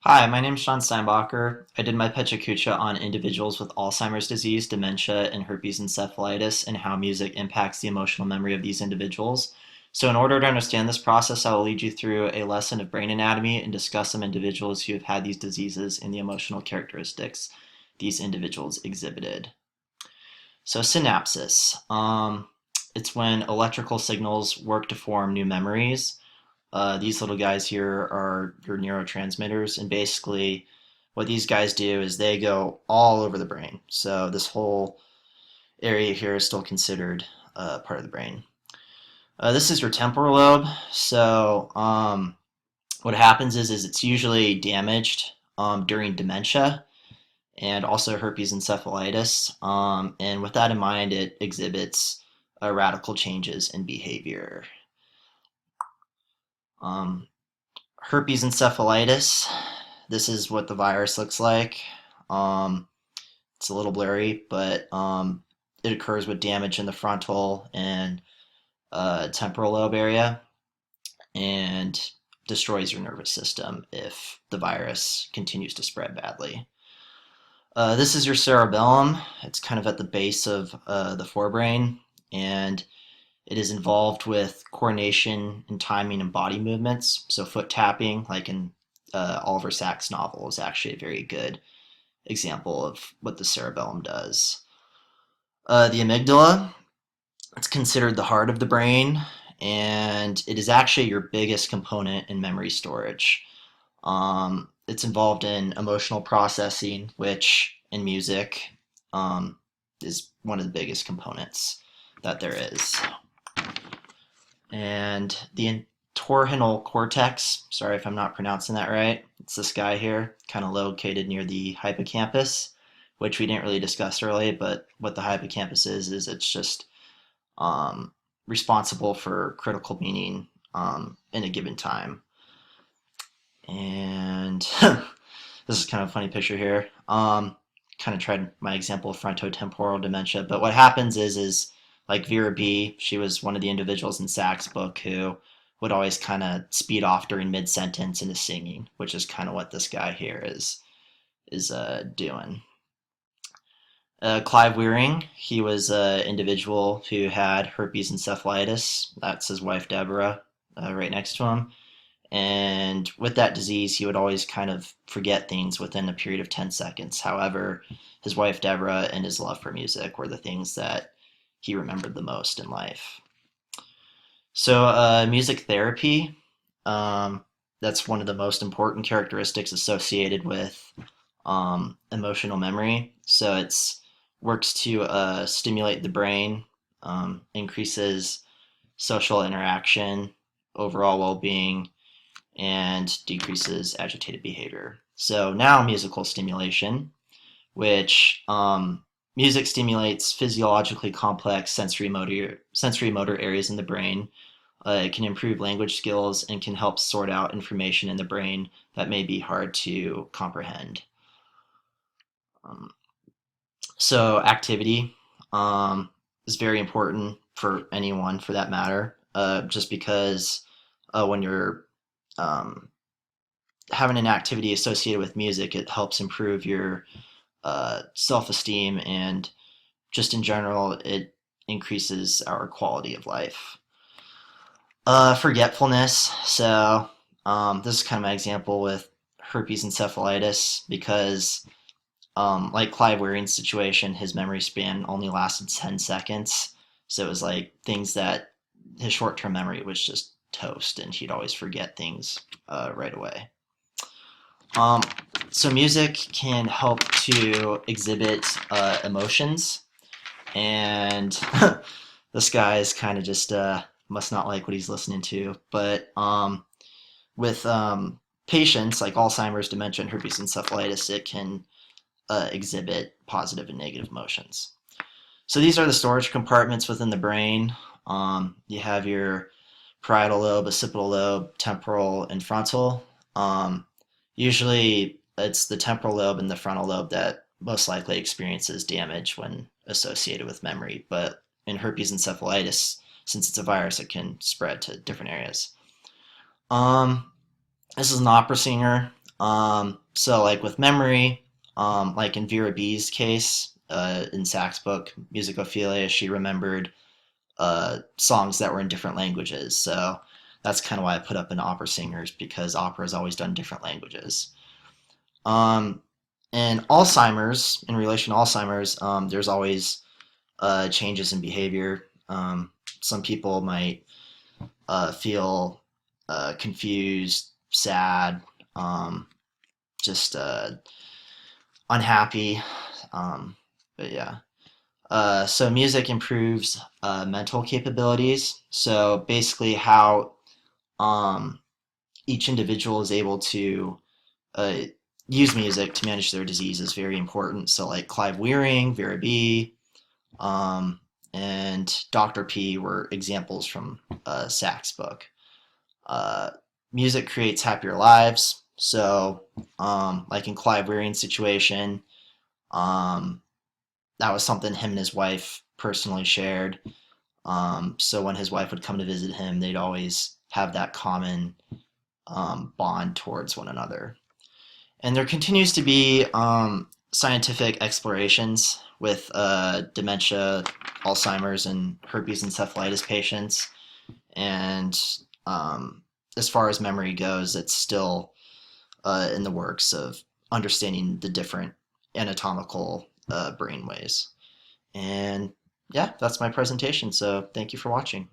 Hi, my name is Sean Steinbacher. I did my PechaKucha on individuals with Alzheimer's disease, dementia, and herpes encephalitis, and how music impacts the emotional memory of these individuals. So, in order to understand this process, I will lead you through a lesson of brain anatomy and discuss some individuals who have had these diseases and the emotional characteristics these individuals exhibited. So, synapses. It's when electrical signals work to form new memories. These little guys here are your neurotransmitters, and basically, what these guys do is they go all over the brain. So this whole area here is still considered part of the brain. This is your temporal lobe. So what happens is it's usually damaged during dementia and also herpes encephalitis. And with that in mind, it exhibits radical changes in behavior. Um, Herpes encephalitis. This is what the virus looks like. Um, it's a little blurry, but it occurs with damage in the frontal and temporal lobe area and destroys your nervous system if the virus continues to spread badly. This is your cerebellum. It's kind of at the base of the forebrain, and it is involved with coordination and timing and body movements. So foot tapping, like in Oliver Sacks' novel, is actually a very good example of what the cerebellum does. The amygdala, it's considered the heart of the brain, and it is actually your biggest component in memory storage. It's involved in emotional processing, which in music is one of the biggest components that there is. And the entorhinal cortex, sorry if I'm not pronouncing that right, it's this guy here, kind of located near the hippocampus, which we didn't really discuss earlier, but what the hippocampus is it's just um, responsible for critical meaning in a given time. And this is kind of a funny picture here. Kind of tried my example of frontotemporal dementia, but what happens is like Vera B, she was one of the individuals in Sacks' book who would always kind of speed off during mid sentence into singing, which is kind of what this guy here is doing. Clive Wearing, he was an individual who had herpes encephalitis. That's his wife Deborah, right next to him. And with that disease, he would always kind of forget things within a period of 10 seconds. However, his wife Deborah and his love for music were the things that he remembered the most in life. So, music therapy, that's one of the most important characteristics associated with emotional memory. So, it's works to stimulate the brain, increases social interaction, overall well being, and decreases agitated behavior. So now musical stimulation, which music stimulates physiologically complex sensory motor areas in the brain. It can improve language skills and can help sort out information in the brain that may be hard to comprehend. Um, so activity is very important for anyone, for that matter, just because when you're um, having an activity associated with music, it helps improve your self-esteem, and just in general, it increases our quality of life. Forgetfulness. So this is kind of my example with herpes encephalitis because, like Clive Wearing's situation, his memory span only lasted 10 seconds. So it was like things that his short-term memory was just toast, and he'd always forget things right away. Um, so music can help to exhibit emotions, and this guy is kind of just must not like what he's listening to. But with patients like Alzheimer's, dementia, and herpes encephalitis, it can exhibit positive and negative emotions. So these are the storage compartments within the brain. You have your parietal lobe, occipital lobe, temporal, and frontal. Usually it's the temporal lobe and the frontal lobe that most likely experiences damage when associated with memory. But in herpes encephalitis, since it's a virus, it can spread to different areas. Um, this is an opera singer. So like with memory, like in Vera B's case, in Sack's book, Musicophilia, she remembered songs that were in different languages. So that's kind of why I put up in opera singers because opera has always done different languages. Um, and Alzheimer's, in relation to Alzheimer's, there's always changes in behavior. Some people might feel confused, sad, just unhappy. Um, but yeah. So music improves mental capabilities. So basically, how um, each individual is able to uh, use music to manage their disease is very important. So like Clive Wearing, Vera B, um, and Dr. P were examples from Sack's book. Uh, Music creates happier lives. So, like in Clive Wearing's situation, um, that was something him and his wife personally shared. So when his wife would come to visit him, they'd always have that common bond towards one another. And there continues to be scientific explorations with dementia, Alzheimer's, and herpes encephalitis patients. And um, as far as memory goes, it's still in the works of understanding the different anatomical brain ways. And yeah, that's my presentation. So thank you for watching.